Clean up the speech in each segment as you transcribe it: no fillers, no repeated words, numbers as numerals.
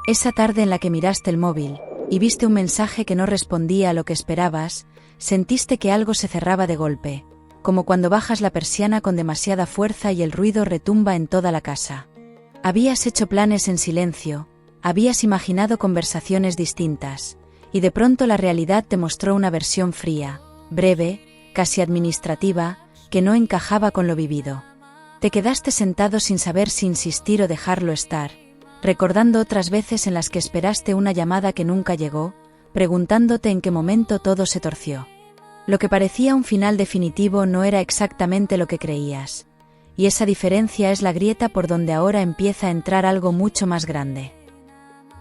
Esa tarde en la que miraste el móvil y viste un mensaje que no respondía a lo que esperabas, sentiste que algo se cerraba de golpe, como cuando bajas la persiana con demasiada fuerza y el ruido retumba en toda la casa. Habías hecho planes en silencio, habías imaginado conversaciones distintas, y de pronto la realidad te mostró una versión fría, breve, casi administrativa, que no encajaba con lo vivido. Te quedaste sentado sin saber si insistir o dejarlo estar, recordando otras veces en las que esperaste una llamada que nunca llegó, preguntándote en qué momento todo se torció. Lo que parecía un final definitivo no era exactamente lo que creías, y esa diferencia es la grieta por donde ahora empieza a entrar algo mucho más grande.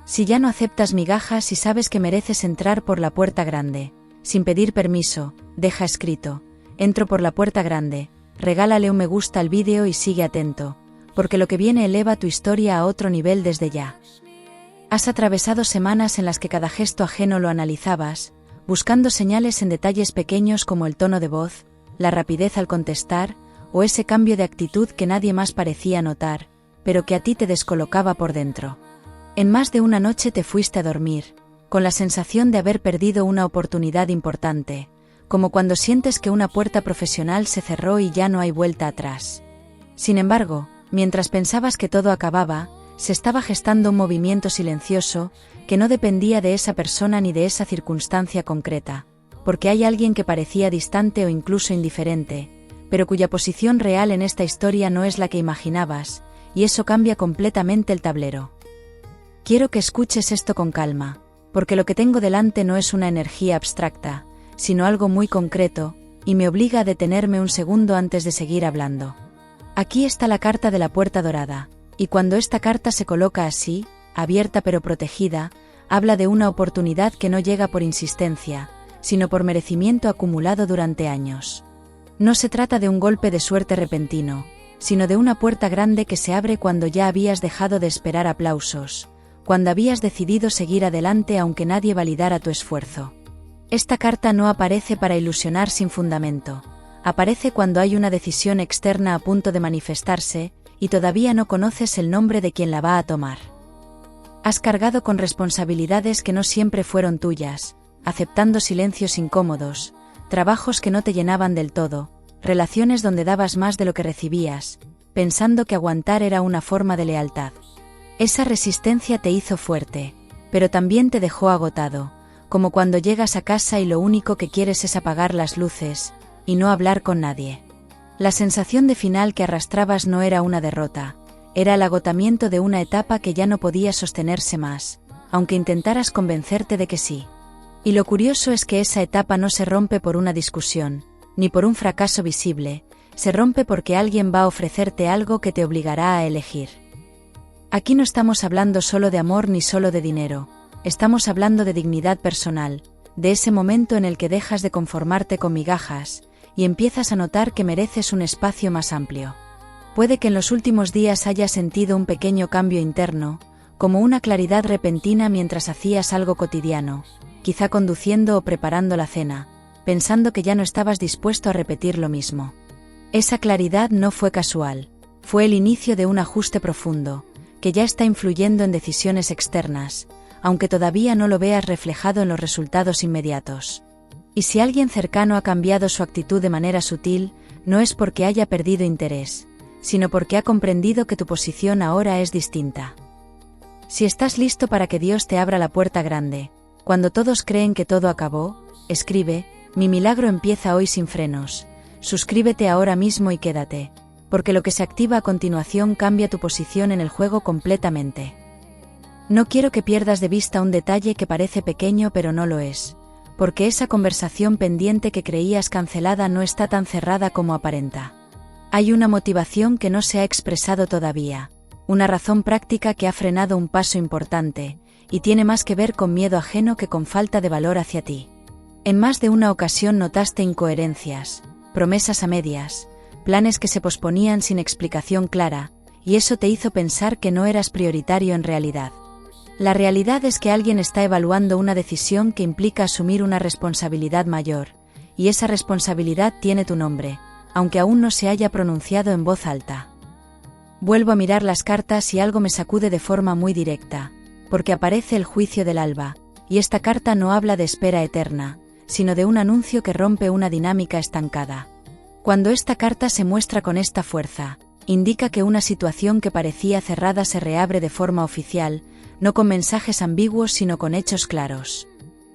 Si ya no aceptas migajas y sabes que mereces entrar por la puerta grande, sin pedir permiso, deja escrito: entro por la puerta grande, regálale un me gusta al vídeo y sigue atento, porque lo que viene eleva tu historia a otro nivel desde ya. Has atravesado semanas en las que cada gesto ajeno lo analizabas, buscando señales en detalles pequeños como el tono de voz, la rapidez al contestar, o ese cambio de actitud que nadie más parecía notar, pero que a ti te descolocaba por dentro. En más de una noche te fuiste a dormir, con la sensación de haber perdido una oportunidad importante, como cuando sientes que una puerta profesional se cerró y ya no hay vuelta atrás. Sin embargo, mientras pensabas que todo acababa, se estaba gestando un movimiento silencioso, que no dependía de esa persona ni de esa circunstancia concreta, porque hay alguien que parecía distante o incluso indiferente, pero cuya posición real en esta historia no es la que imaginabas, y eso cambia completamente el tablero. Quiero que escuches esto con calma, porque lo que tengo delante no es una energía abstracta, sino algo muy concreto, y me obliga a detenerme un segundo antes de seguir hablando. Aquí está la carta de la puerta dorada, y cuando esta carta se coloca así, abierta pero protegida, habla de una oportunidad que no llega por insistencia, sino por merecimiento acumulado durante años. No se trata de un golpe de suerte repentino, sino de una puerta grande que se abre cuando ya habías dejado de esperar aplausos, cuando habías decidido seguir adelante aunque nadie validara tu esfuerzo. Esta carta no aparece para ilusionar sin fundamento, aparece cuando hay una decisión externa a punto de manifestarse, y todavía no conoces el nombre de quien la va a tomar. Has cargado con responsabilidades que no siempre fueron tuyas, aceptando silencios incómodos, trabajos que no te llenaban del todo, relaciones donde dabas más de lo que recibías, pensando que aguantar era una forma de lealtad. Esa resistencia te hizo fuerte, pero también te dejó agotado, como cuando llegas a casa y lo único que quieres es apagar las luces, y no hablar con nadie. La sensación de final que arrastrabas no era una derrota, era el agotamiento de una etapa que ya no podía sostenerse más, aunque intentaras convencerte de que sí. Y lo curioso es que esa etapa no se rompe por una discusión, ni por un fracaso visible, se rompe porque alguien va a ofrecerte algo que te obligará a elegir. Aquí no estamos hablando solo de amor ni solo de dinero, estamos hablando de dignidad personal, de ese momento en el que dejas de conformarte con migajas, y empiezas a notar que mereces un espacio más amplio. Puede que en los últimos días hayas sentido un pequeño cambio interno, como una claridad repentina mientras hacías algo cotidiano, quizá conduciendo o preparando la cena, pensando que ya no estabas dispuesto a repetir lo mismo. Esa claridad no fue casual, fue el inicio de un ajuste profundo, que ya está influyendo en decisiones externas, aunque todavía no lo veas reflejado en los resultados inmediatos. Y si alguien cercano ha cambiado su actitud de manera sutil, no es porque haya perdido interés, sino porque ha comprendido que tu posición ahora es distinta. Si estás listo para que Dios te abra la puerta grande, cuando todos creen que todo acabó, escribe: mi milagro empieza hoy sin frenos. Suscríbete ahora mismo y quédate, porque lo que se activa a continuación cambia tu posición en el juego completamente. No quiero que pierdas de vista un detalle que parece pequeño pero no lo es, porque esa conversación pendiente que creías cancelada no está tan cerrada como aparenta. Hay una motivación que no se ha expresado todavía, una razón práctica que ha frenado un paso importante, y tiene más que ver con miedo ajeno que con falta de valor hacia ti. En más de una ocasión notaste incoherencias, promesas a medias, planes que se posponían sin explicación clara, y eso te hizo pensar que no eras prioritario en realidad. La realidad es que alguien está evaluando una decisión que implica asumir una responsabilidad mayor, y esa responsabilidad tiene tu nombre, aunque aún no se haya pronunciado en voz alta. Vuelvo a mirar las cartas y algo me sacude de forma muy directa. porque aparece el juicio del alba, y esta carta no habla de espera eterna, sino de un anuncio que rompe una dinámica estancada. Cuando esta carta se muestra con esta fuerza, indica que una situación que parecía cerrada se reabre de forma oficial, no con mensajes ambiguos sino con hechos claros.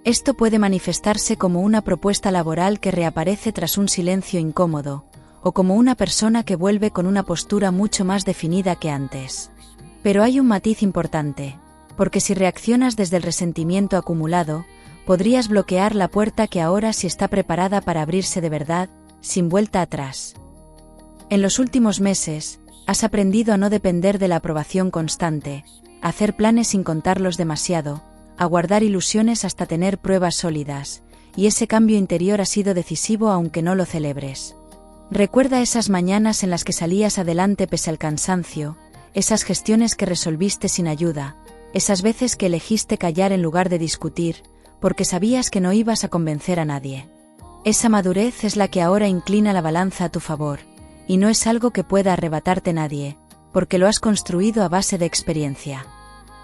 Esto puede manifestarse como una propuesta laboral que reaparece tras un silencio incómodo, o como una persona que vuelve con una postura mucho más definida que antes. Pero hay un matiz importante, porque si reaccionas desde el resentimiento acumulado, podrías bloquear la puerta que ahora sí está preparada para abrirse de verdad, sin vuelta atrás. En los últimos meses, has aprendido a no depender de la aprobación constante, a hacer planes sin contarlos demasiado, a guardar ilusiones hasta tener pruebas sólidas, y ese cambio interior ha sido decisivo aunque no lo celebres. Recuerda esas mañanas en las que salías adelante pese al cansancio, esas gestiones que resolviste sin ayuda, esas veces que elegiste callar en lugar de discutir, porque sabías que no ibas a convencer a nadie. Esa madurez es la que ahora inclina la balanza a tu favor, y no es algo que pueda arrebatarte nadie, porque lo has construido a base de experiencia.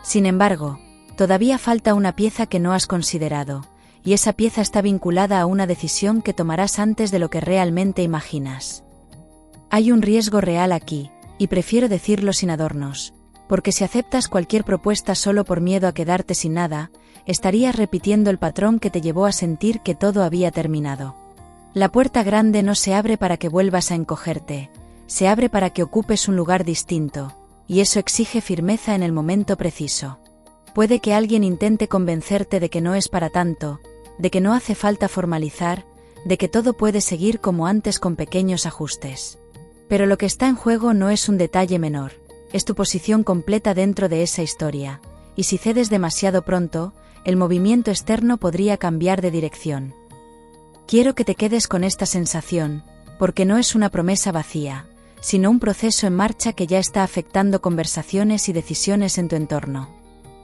Sin embargo, todavía falta una pieza que no has considerado, y esa pieza está vinculada a una decisión que tomarás antes de lo que realmente imaginas. Hay un riesgo real aquí, y prefiero decirlo sin adornos, porque si aceptas cualquier propuesta solo por miedo a quedarte sin nada, estarías repitiendo el patrón que te llevó a sentir que todo había terminado. La puerta grande no se abre para que vuelvas a encogerte, se abre para que ocupes un lugar distinto, y eso exige firmeza en el momento preciso. Puede que alguien intente convencerte de que no es para tanto, de que no hace falta formalizar, de que todo puede seguir como antes con pequeños ajustes. Pero lo que está en juego no es un detalle menor, es tu posición completa dentro de esa historia, y si cedes demasiado pronto, el movimiento externo podría cambiar de dirección. Quiero que te quedes con esta sensación, porque no es una promesa vacía, sino un proceso en marcha que ya está afectando conversaciones y decisiones en tu entorno.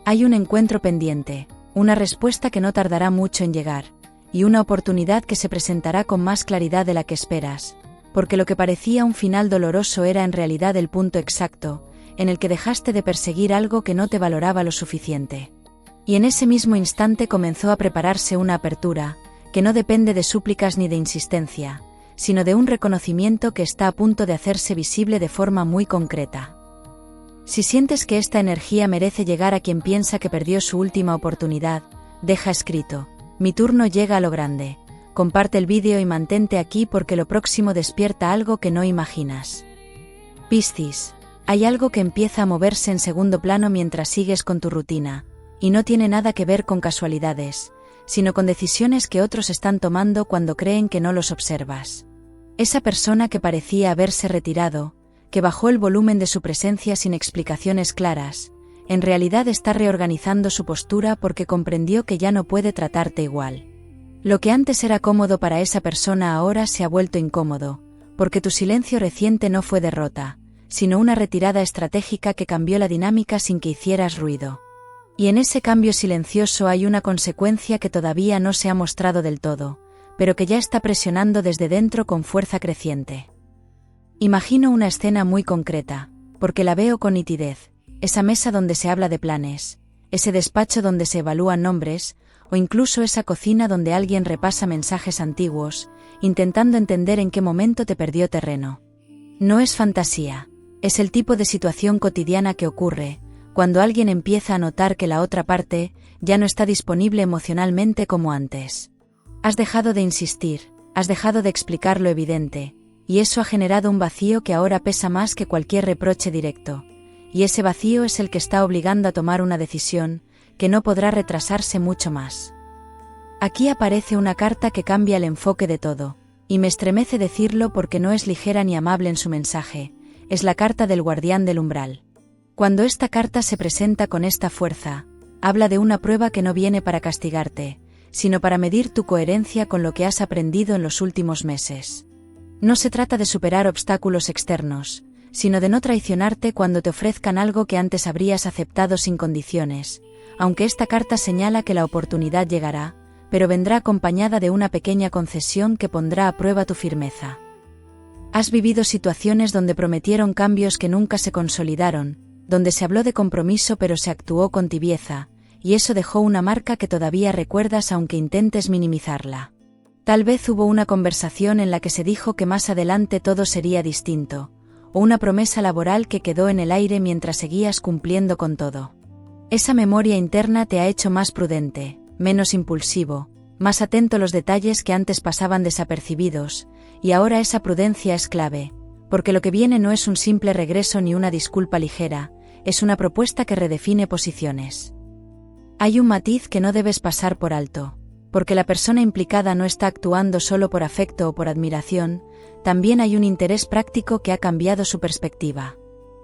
Hay un encuentro pendiente, una respuesta que no tardará mucho en llegar, y una oportunidad que se presentará con más claridad de la que esperas, porque lo que parecía un final doloroso era en realidad el punto exacto, en el que dejaste de perseguir algo que no te valoraba lo suficiente. Y en ese mismo instante comenzó a prepararse una apertura, que no depende de súplicas ni de insistencia, sino de un reconocimiento que está a punto de hacerse visible de forma muy concreta. Si sientes que esta energía merece llegar a quien piensa que perdió su última oportunidad, deja escrito: mi turno llega a lo grande. Comparte el vídeo y mantente aquí porque lo próximo despierta algo que no imaginas. Piscis, hay algo que empieza a moverse en segundo plano mientras sigues con tu rutina, y no tiene nada que ver con casualidades, sino con decisiones que otros están tomando cuando creen que no los observas. Esa persona que parecía haberse retirado, que bajó el volumen de su presencia sin explicaciones claras, en realidad está reorganizando su postura porque comprendió que ya no puede tratarte igual. Lo que antes era cómodo para esa persona ahora se ha vuelto incómodo, porque tu silencio reciente no fue derrota, sino una retirada estratégica que cambió la dinámica sin que hicieras ruido. Y en ese cambio silencioso hay una consecuencia que todavía no se ha mostrado del todo, pero que ya está presionando desde dentro con fuerza creciente. Imagino una escena muy concreta, porque la veo con nitidez, esa mesa donde se habla de planes, ese despacho donde se evalúan nombres, o incluso esa cocina donde alguien repasa mensajes antiguos, intentando entender en qué momento te perdió terreno. No es fantasía, es el tipo de situación cotidiana que ocurre, cuando alguien empieza a notar que la otra parte ya no está disponible emocionalmente como antes. Has dejado de insistir, has dejado de explicar lo evidente, y eso ha generado un vacío que ahora pesa más que cualquier reproche directo, y ese vacío es el que está obligando a tomar una decisión, que no podrá retrasarse mucho más. Aquí aparece una carta que cambia el enfoque de todo, y me estremece decirlo porque no es ligera ni amable en su mensaje, es la carta del guardián del umbral. Cuando esta carta se presenta con esta fuerza, habla de una prueba que no viene para castigarte, sino para medir tu coherencia con lo que has aprendido en los últimos meses. No se trata de superar obstáculos externos, sino de no traicionarte cuando te ofrezcan algo que antes habrías aceptado sin condiciones, aunque esta carta señala que la oportunidad llegará, pero vendrá acompañada de una pequeña concesión que pondrá a prueba tu firmeza. Has vivido situaciones donde prometieron cambios que nunca se consolidaron, donde se habló de compromiso pero se actuó con tibieza, y eso dejó una marca que todavía recuerdas aunque intentes minimizarla. Tal vez hubo una conversación en la que se dijo que más adelante todo sería distinto, o una promesa laboral que quedó en el aire mientras seguías cumpliendo con todo. Esa memoria interna te ha hecho más prudente, menos impulsivo, más atento a los detalles que antes pasaban desapercibidos, y ahora esa prudencia es clave, porque lo que viene no es un simple regreso ni una disculpa ligera, es una propuesta que redefine posiciones. Hay un matiz que no debes pasar por alto, porque la persona implicada no está actuando solo por afecto o por admiración, también hay un interés práctico que ha cambiado su perspectiva.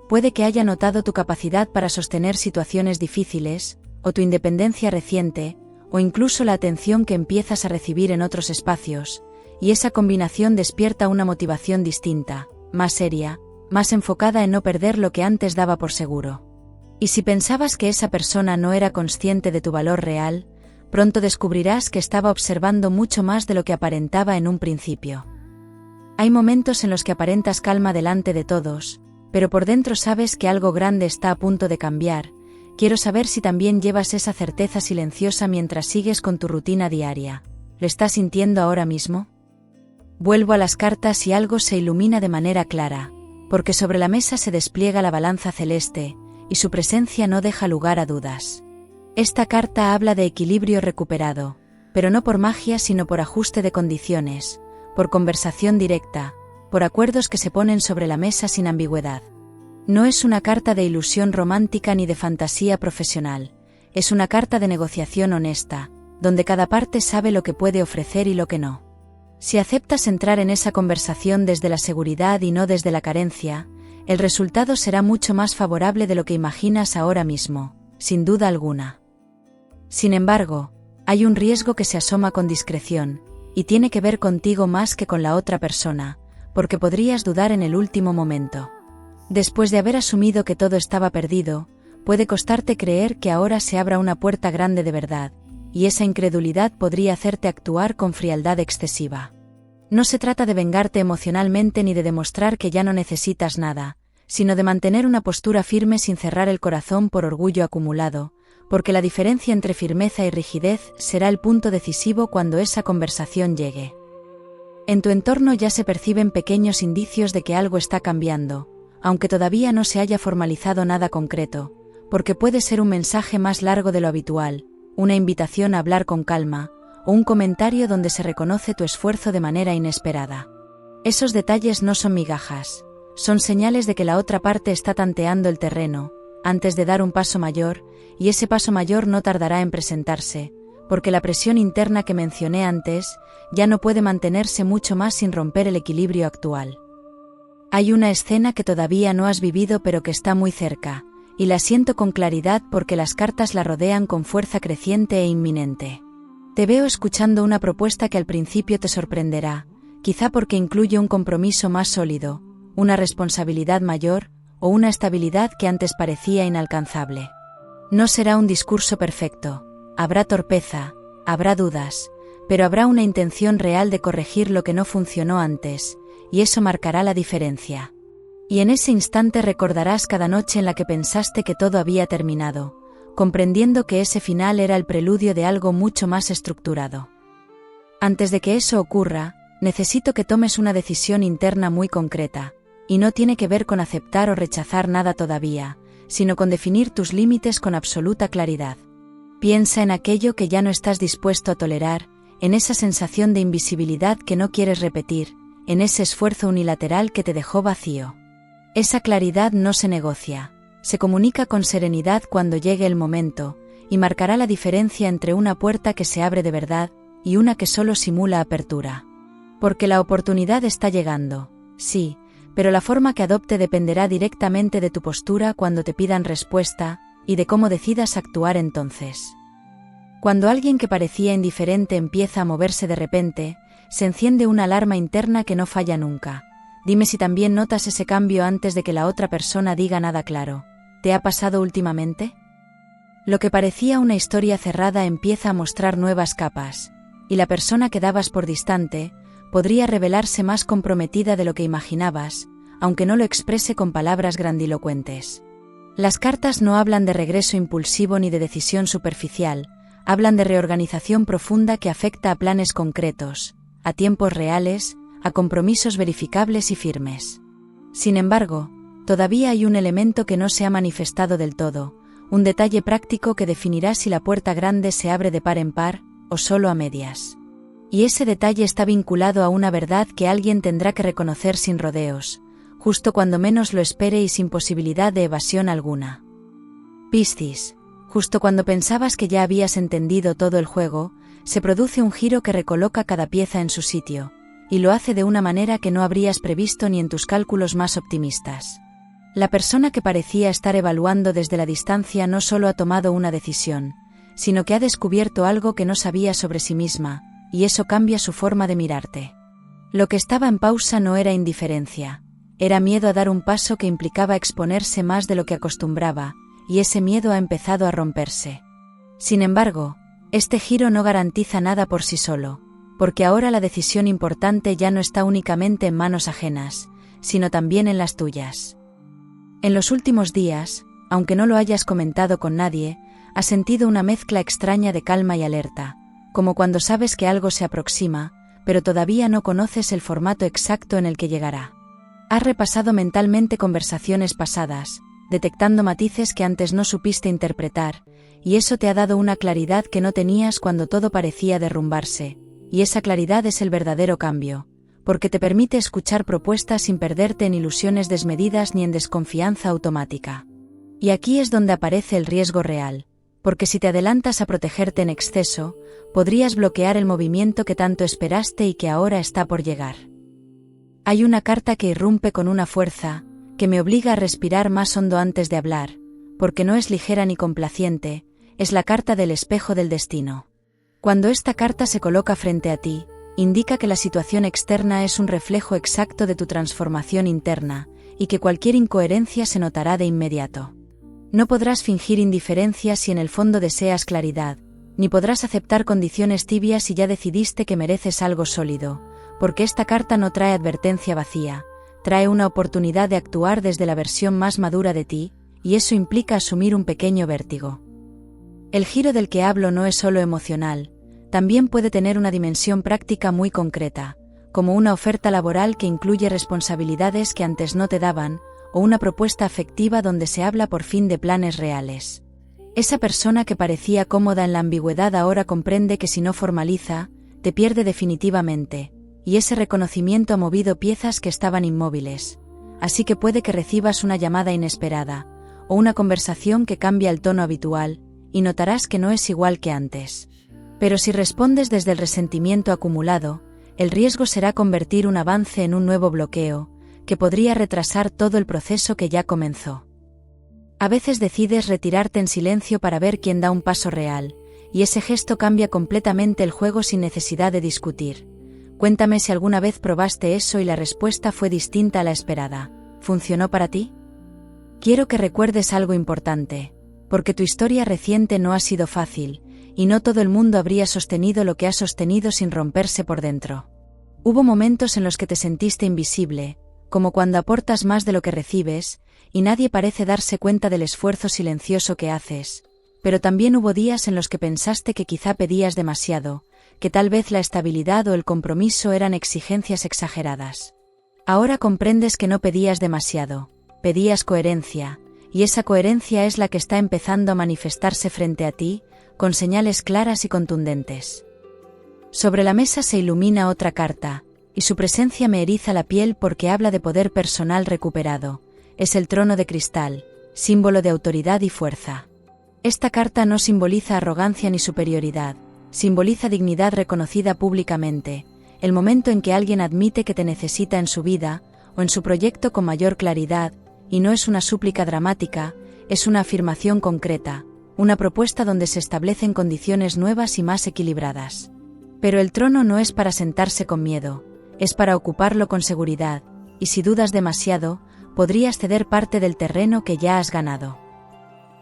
Puede que haya notado tu capacidad para sostener situaciones difíciles, o tu independencia reciente, o incluso la atención que empiezas a recibir en otros espacios, y esa combinación despierta una motivación distinta, más seria, más enfocada en no perder lo que antes daba por seguro. Y si pensabas que esa persona no era consciente de tu valor real, pronto descubrirás que estaba observando mucho más de lo que aparentaba en un principio. Hay momentos en los que aparentas calma delante de todos, pero por dentro sabes que algo grande está a punto de cambiar. Quiero saber si también llevas esa certeza silenciosa mientras sigues con tu rutina diaria. ¿Lo estás sintiendo ahora mismo? Vuelvo a las cartas y algo se ilumina de manera clara, porque sobre la mesa se despliega la balanza celeste, y su presencia no deja lugar a dudas. Esta carta habla de equilibrio recuperado, pero no por magia sino por ajuste de condiciones, por conversación directa, por acuerdos que se ponen sobre la mesa sin ambigüedad. No es una carta de ilusión romántica ni de fantasía profesional, es una carta de negociación honesta, donde cada parte sabe lo que puede ofrecer y lo que no. Si aceptas entrar en esa conversación desde la seguridad y no desde la carencia, el resultado será mucho más favorable de lo que imaginas ahora mismo, sin duda alguna. Sin embargo, hay un riesgo que se asoma con discreción, y tiene que ver contigo más que con la otra persona, porque podrías dudar en el último momento. Después de haber asumido que todo estaba perdido, puede costarte creer que ahora se abra una puerta grande de verdad, y esa incredulidad podría hacerte actuar con frialdad excesiva. No se trata de vengarte emocionalmente ni de demostrar que ya no necesitas nada, sino de mantener una postura firme sin cerrar el corazón por orgullo acumulado, porque la diferencia entre firmeza y rigidez será el punto decisivo cuando esa conversación llegue. En tu entorno ya se perciben pequeños indicios de que algo está cambiando, aunque todavía no se haya formalizado nada concreto, porque puede ser un mensaje más largo de lo habitual, una invitación a hablar con calma, o un comentario donde se reconoce tu esfuerzo de manera inesperada. Esos detalles no son migajas, son señales de que la otra parte está tanteando el terreno, antes de dar un paso mayor, y ese paso mayor no tardará en presentarse, porque la presión interna que mencioné antes ya no puede mantenerse mucho más sin romper el equilibrio actual. Hay una escena que todavía no has vivido pero que está muy cerca, y la siento con claridad porque las cartas la rodean con fuerza creciente e inminente. Te veo escuchando una propuesta que al principio te sorprenderá, quizá porque incluye un compromiso más sólido, una responsabilidad mayor, o una estabilidad que antes parecía inalcanzable. No será un discurso perfecto, habrá torpeza, habrá dudas, pero habrá una intención real de corregir lo que no funcionó antes, y eso marcará la diferencia. Y en ese instante recordarás cada noche en la que pensaste que todo había terminado, comprendiendo que ese final era el preludio de algo mucho más estructurado. Antes de que eso ocurra, necesito que tomes una decisión interna muy concreta, y no tiene que ver con aceptar o rechazar nada todavía, sino con definir tus límites con absoluta claridad. Piensa en aquello que ya no estás dispuesto a tolerar, en esa sensación de invisibilidad que no quieres repetir, en ese esfuerzo unilateral que te dejó vacío. Esa claridad no se negocia, se comunica con serenidad cuando llegue el momento, y marcará la diferencia entre una puerta que se abre de verdad, y una que solo simula apertura. Porque la oportunidad está llegando, sí, pero la forma que adopte dependerá directamente de tu postura cuando te pidan respuesta, y de cómo decidas actuar entonces. Cuando alguien que parecía indiferente empieza a moverse de repente, se enciende una alarma interna que no falla nunca. Dime si también notas ese cambio antes de que la otra persona diga nada claro. ¿Te ha pasado últimamente? Lo que parecía una historia cerrada empieza a mostrar nuevas capas, y la persona que dabas por distante podría revelarse más comprometida de lo que imaginabas, aunque no lo exprese con palabras grandilocuentes. Las cartas no hablan de regreso impulsivo ni de decisión superficial, hablan de reorganización profunda que afecta a planes concretos, a tiempos reales, a compromisos verificables y firmes. Sin embargo, todavía hay un elemento que no se ha manifestado del todo, un detalle práctico que definirá si la puerta grande se abre de par en par, o solo a medias. Y ese detalle está vinculado a una verdad que alguien tendrá que reconocer sin rodeos, justo cuando menos lo espere y sin posibilidad de evasión alguna. Piscis, justo cuando pensabas que ya habías entendido todo el juego, se produce un giro que recoloca cada pieza en su sitio, y lo hace de una manera que no habrías previsto ni en tus cálculos más optimistas. La persona que parecía estar evaluando desde la distancia no solo ha tomado una decisión, sino que ha descubierto algo que no sabía sobre sí misma, y eso cambia su forma de mirarte. Lo que estaba en pausa no era indiferencia, era miedo a dar un paso que implicaba exponerse más de lo que acostumbraba, y ese miedo ha empezado a romperse. Sin embargo, este giro no garantiza nada por sí solo, porque ahora la decisión importante ya no está únicamente en manos ajenas, sino también en las tuyas. En los últimos días, aunque no lo hayas comentado con nadie, has sentido una mezcla extraña de calma y alerta, como cuando sabes que algo se aproxima, pero todavía no conoces el formato exacto en el que llegará. Has repasado mentalmente conversaciones pasadas, detectando matices que antes no supiste interpretar, y eso te ha dado una claridad que no tenías cuando todo parecía derrumbarse, y esa claridad es el verdadero cambio, porque te permite escuchar propuestas sin perderte en ilusiones desmedidas ni en desconfianza automática. Y aquí es donde aparece el riesgo real, porque si te adelantas a protegerte en exceso, podrías bloquear el movimiento que tanto esperaste y que ahora está por llegar. Hay una carta que irrumpe con una fuerza, que me obliga a respirar más hondo antes de hablar, porque no es ligera ni complaciente, es la carta del espejo del destino. Cuando esta carta se coloca frente a ti, indica que la situación externa es un reflejo exacto de tu transformación interna, y que cualquier incoherencia se notará de inmediato. No podrás fingir indiferencia si en el fondo deseas claridad, ni podrás aceptar condiciones tibias si ya decidiste que mereces algo sólido, porque esta carta no trae advertencia vacía, trae una oportunidad de actuar desde la versión más madura de ti, y eso implica asumir un pequeño vértigo. El giro del que hablo no es solo emocional, también puede tener una dimensión práctica muy concreta, como una oferta laboral que incluye responsabilidades que antes no te daban, o una propuesta afectiva donde se habla por fin de planes reales. Esa persona que parecía cómoda en la ambigüedad ahora comprende que si no formaliza, te pierde definitivamente, y ese reconocimiento ha movido piezas que estaban inmóviles, así que puede que recibas una llamada inesperada, o una conversación que cambia el tono habitual, y notarás que no es igual que antes. Pero si respondes desde el resentimiento acumulado, el riesgo será convertir un avance en un nuevo bloqueo, que podría retrasar todo el proceso que ya comenzó. A veces decides retirarte en silencio para ver quién da un paso real, y ese gesto cambia completamente el juego sin necesidad de discutir. Cuéntame si alguna vez probaste eso y la respuesta fue distinta a la esperada. ¿Funcionó para ti? Quiero que recuerdes algo importante, porque tu historia reciente no ha sido fácil, y no todo el mundo habría sostenido lo que has sostenido sin romperse por dentro. Hubo momentos en los que te sentiste invisible, como cuando aportas más de lo que recibes, y nadie parece darse cuenta del esfuerzo silencioso que haces, pero también hubo días en los que pensaste que quizá pedías demasiado, que tal vez la estabilidad o el compromiso eran exigencias exageradas. Ahora comprendes que no pedías demasiado, pedías coherencia, y esa coherencia es la que está empezando a manifestarse frente a ti, con señales claras y contundentes. Sobre la mesa se ilumina otra carta, y su presencia me eriza la piel porque habla de poder personal recuperado. Es el trono de cristal, símbolo de autoridad y fuerza. Esta carta no simboliza arrogancia ni superioridad, simboliza dignidad reconocida públicamente, el momento en que alguien admite que te necesita en su vida, o en su proyecto con mayor claridad, y no es una súplica dramática, es una afirmación concreta, una propuesta donde se establecen condiciones nuevas y más equilibradas. Pero el trono no es para sentarse con miedo, es para ocuparlo con seguridad, y si dudas demasiado, podrías ceder parte del terreno que ya has ganado.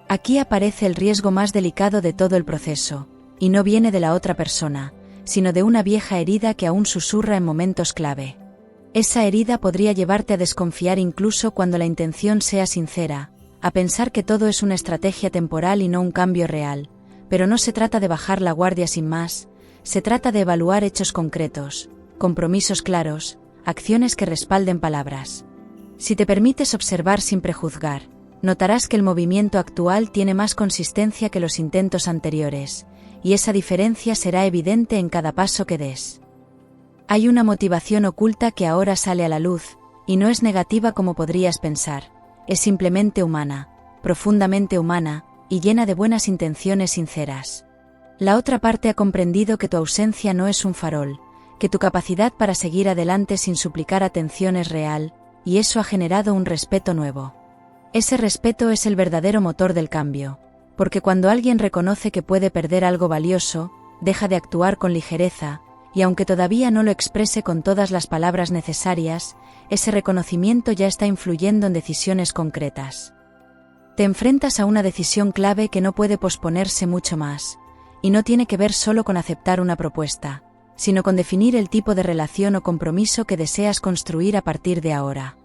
Aquí aparece el riesgo más delicado de todo el proceso, y no viene de la otra persona, sino de una vieja herida que aún susurra en momentos clave. Esa herida podría llevarte a desconfiar incluso cuando la intención sea sincera, a pensar que todo es una estrategia temporal y no un cambio real, pero no se trata de bajar la guardia sin más, se trata de evaluar hechos concretos, compromisos claros, acciones que respalden palabras. Si te permites observar sin prejuzgar, notarás que el movimiento actual tiene más consistencia que los intentos anteriores, y esa diferencia será evidente en cada paso que des. Hay una motivación oculta que ahora sale a la luz, y no es negativa como podrías pensar, es simplemente humana, profundamente humana, y llena de buenas intenciones sinceras. La otra parte ha comprendido que tu ausencia no es un farol, que tu capacidad para seguir adelante sin suplicar atención es real, y eso ha generado un respeto nuevo. Ese respeto es el verdadero motor del cambio, porque cuando alguien reconoce que puede perder algo valioso, deja de actuar con ligereza, y aunque todavía no lo exprese con todas las palabras necesarias, ese reconocimiento ya está influyendo en decisiones concretas. Te enfrentas a una decisión clave que no puede posponerse mucho más, y no tiene que ver solo con aceptar una propuesta, sino con definir el tipo de relación o compromiso que deseas construir a partir de ahora.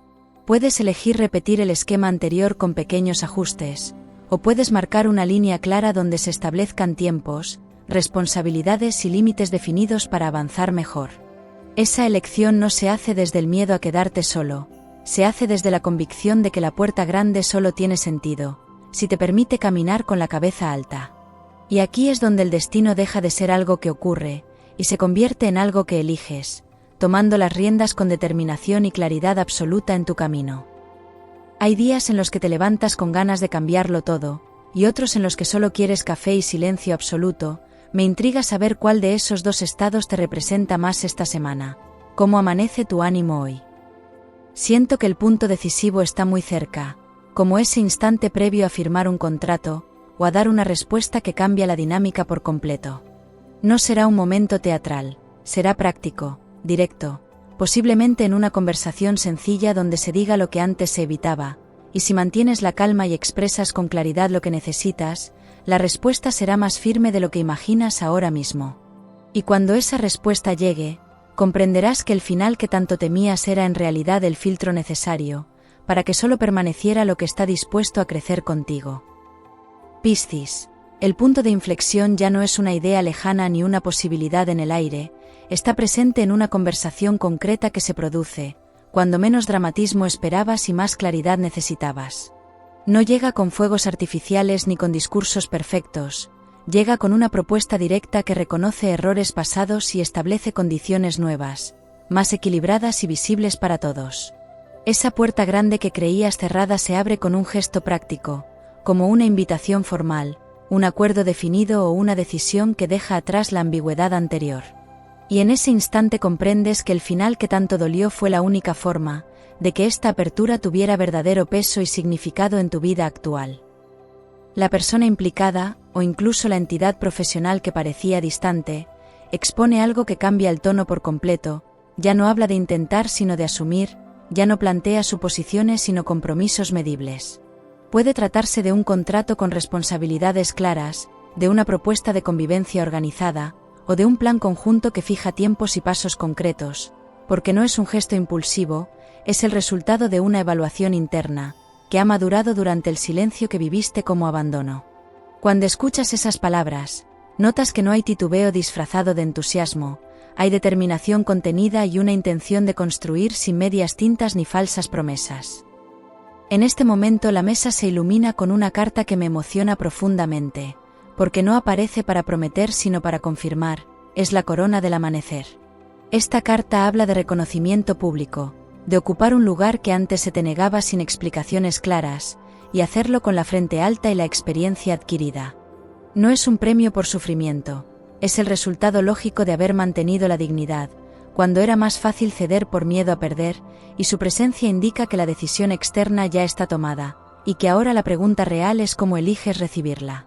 Puedes elegir repetir el esquema anterior con pequeños ajustes, o puedes marcar una línea clara donde se establezcan tiempos, responsabilidades y límites definidos para avanzar mejor. Esa elección no se hace desde el miedo a quedarte solo, se hace desde la convicción de que la puerta grande solo tiene sentido, si te permite caminar con la cabeza alta. Y aquí es donde el destino deja de ser algo que ocurre, y se convierte en algo que eliges, tomando las riendas con determinación y claridad absoluta en tu camino. Hay días en los que te levantas con ganas de cambiarlo todo, y otros en los que solo quieres café y silencio absoluto. Me intriga saber cuál de esos dos estados te representa más esta semana. ¿Cómo amanece tu ánimo hoy? Siento que el punto decisivo está muy cerca, como ese instante previo a firmar un contrato, o a dar una respuesta que cambia la dinámica por completo. No será un momento teatral, será práctico, directo, posiblemente en una conversación sencilla donde se diga lo que antes se evitaba, y si mantienes la calma y expresas con claridad lo que necesitas, la respuesta será más firme de lo que imaginas ahora mismo. Y cuando esa respuesta llegue, comprenderás que el final que tanto temías era en realidad el filtro necesario, para que solo permaneciera lo que está dispuesto a crecer contigo. Piscis, el punto de inflexión ya no es una idea lejana ni una posibilidad en el aire, está presente en una conversación concreta que se produce, cuando menos dramatismo esperabas y más claridad necesitabas. No llega con fuegos artificiales ni con discursos perfectos, llega con una propuesta directa que reconoce errores pasados y establece condiciones nuevas, más equilibradas y visibles para todos. Esa puerta grande que creías cerrada se abre con un gesto práctico, como una invitación formal, un acuerdo definido o una decisión que deja atrás la ambigüedad anterior. Y en ese instante comprendes que el final que tanto dolió fue la única forma de que esta apertura tuviera verdadero peso y significado en tu vida actual. La persona implicada, o incluso la entidad profesional que parecía distante, expone algo que cambia el tono por completo, ya no habla de intentar sino de asumir, ya no plantea suposiciones sino compromisos medibles. Puede tratarse de un contrato con responsabilidades claras, de una propuesta de convivencia organizada, o de un plan conjunto que fija tiempos y pasos concretos, porque no es un gesto impulsivo, es el resultado de una evaluación interna, que ha madurado durante el silencio que viviste como abandono. Cuando escuchas esas palabras, notas que no hay titubeo disfrazado de entusiasmo, hay determinación contenida y una intención de construir sin medias tintas ni falsas promesas. En este momento la mesa se ilumina con una carta que me emociona profundamente, porque no aparece para prometer sino para confirmar, es la corona del amanecer. Esta carta habla de reconocimiento público, de ocupar un lugar que antes se te negaba sin explicaciones claras, y hacerlo con la frente alta y la experiencia adquirida. No es un premio por sufrimiento, es el resultado lógico de haber mantenido la dignidad, cuando era más fácil ceder por miedo a perder, y su presencia indica que la decisión externa ya está tomada, y que ahora la pregunta real es cómo eliges recibirla.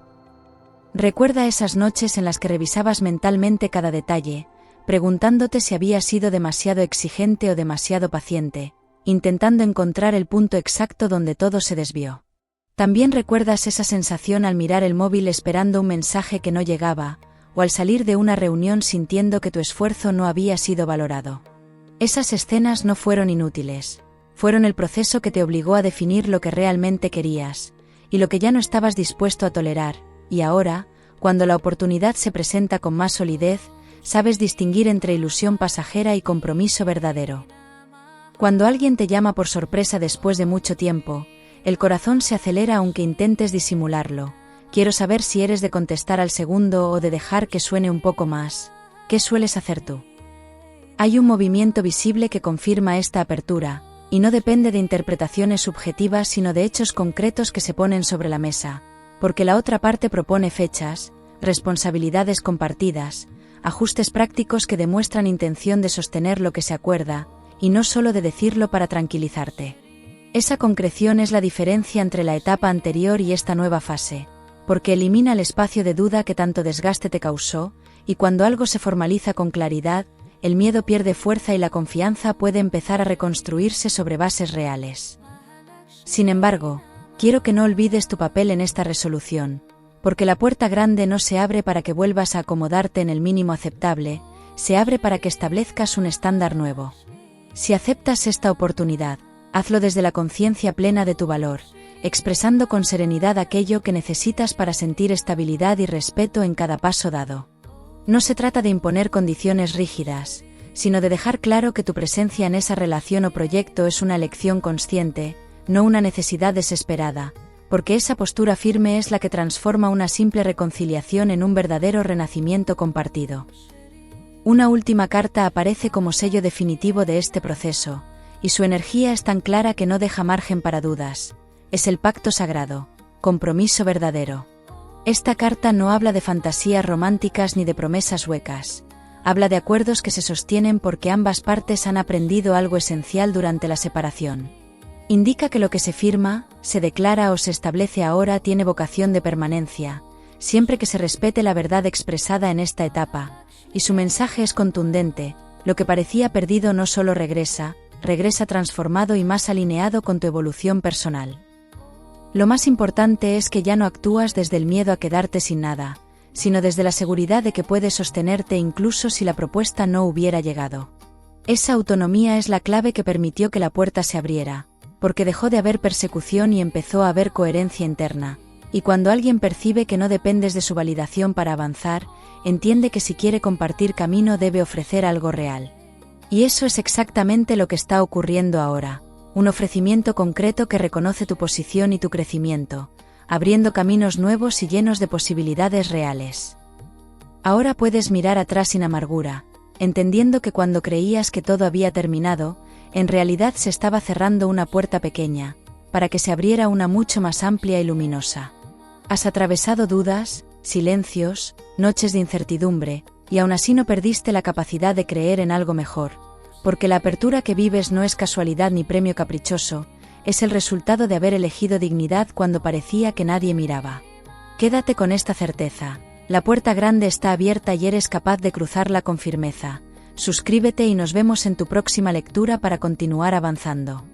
Recuerda esas noches en las que revisabas mentalmente cada detalle, preguntándote si había sido demasiado exigente o demasiado paciente, intentando encontrar el punto exacto donde todo se desvió. También recuerdas esa sensación al mirar el móvil esperando un mensaje que no llegaba, o al salir de una reunión sintiendo que tu esfuerzo no había sido valorado. Esas escenas no fueron inútiles, fueron el proceso que te obligó a definir lo que realmente querías, y lo que ya no estabas dispuesto a tolerar, y ahora, cuando la oportunidad se presenta con más solidez, sabes distinguir entre ilusión pasajera y compromiso verdadero. Cuando alguien te llama por sorpresa después de mucho tiempo, el corazón se acelera aunque intentes disimularlo. Quiero saber si eres de contestar al segundo o de dejar que suene un poco más. ¿Qué sueles hacer tú? Hay un movimiento visible que confirma esta apertura, y no depende de interpretaciones subjetivas sino de hechos concretos que se ponen sobre la mesa, porque la otra parte propone fechas, responsabilidades compartidas, ajustes prácticos que demuestran intención de sostener lo que se acuerda, y no solo de decirlo para tranquilizarte. Esa concreción es la diferencia entre la etapa anterior y esta nueva fase, porque elimina el espacio de duda que tanto desgaste te causó, y cuando algo se formaliza con claridad, el miedo pierde fuerza y la confianza puede empezar a reconstruirse sobre bases reales. Sin embargo, quiero que no olvides tu papel en esta resolución, porque la puerta grande no se abre para que vuelvas a acomodarte en el mínimo aceptable, se abre para que establezcas un estándar nuevo. Si aceptas esta oportunidad, hazlo desde la conciencia plena de tu valor, expresando con serenidad aquello que necesitas para sentir estabilidad y respeto en cada paso dado. No se trata de imponer condiciones rígidas, sino de dejar claro que tu presencia en esa relación o proyecto es una elección consciente, no una necesidad desesperada, porque esa postura firme es la que transforma una simple reconciliación en un verdadero renacimiento compartido. Una última carta aparece como sello definitivo de este proceso, y su energía es tan clara que no deja margen para dudas. Es el pacto sagrado, compromiso verdadero. Esta carta no habla de fantasías románticas ni de promesas huecas, habla de acuerdos que se sostienen porque ambas partes han aprendido algo esencial durante la separación. Indica que lo que se firma, se declara o se establece ahora tiene vocación de permanencia, siempre que se respete la verdad expresada en esta etapa, y su mensaje es contundente: lo que parecía perdido no solo regresa transformado y más alineado con tu evolución personal. Lo más importante es que ya no actúas desde el miedo a quedarte sin nada, sino desde la seguridad de que puedes sostenerte incluso si la propuesta no hubiera llegado. Esa autonomía es la clave que permitió que la puerta se abriera, porque dejó de haber persecución y empezó a haber coherencia interna, y cuando alguien percibe que no dependes de su validación para avanzar, entiende que si quiere compartir camino debe ofrecer algo real. Y eso es exactamente lo que está ocurriendo ahora. Un ofrecimiento concreto que reconoce tu posición y tu crecimiento, abriendo caminos nuevos y llenos de posibilidades reales. Ahora puedes mirar atrás sin amargura, entendiendo que cuando creías que todo había terminado, en realidad se estaba cerrando una puerta pequeña, para que se abriera una mucho más amplia y luminosa. Has atravesado dudas, silencios, noches de incertidumbre, y aún así no perdiste la capacidad de creer en algo mejor, porque la apertura que vives no es casualidad ni premio caprichoso, es el resultado de haber elegido dignidad cuando parecía que nadie miraba. Quédate con esta certeza: la puerta grande está abierta y eres capaz de cruzarla con firmeza. Suscríbete y nos vemos en tu próxima lectura para continuar avanzando.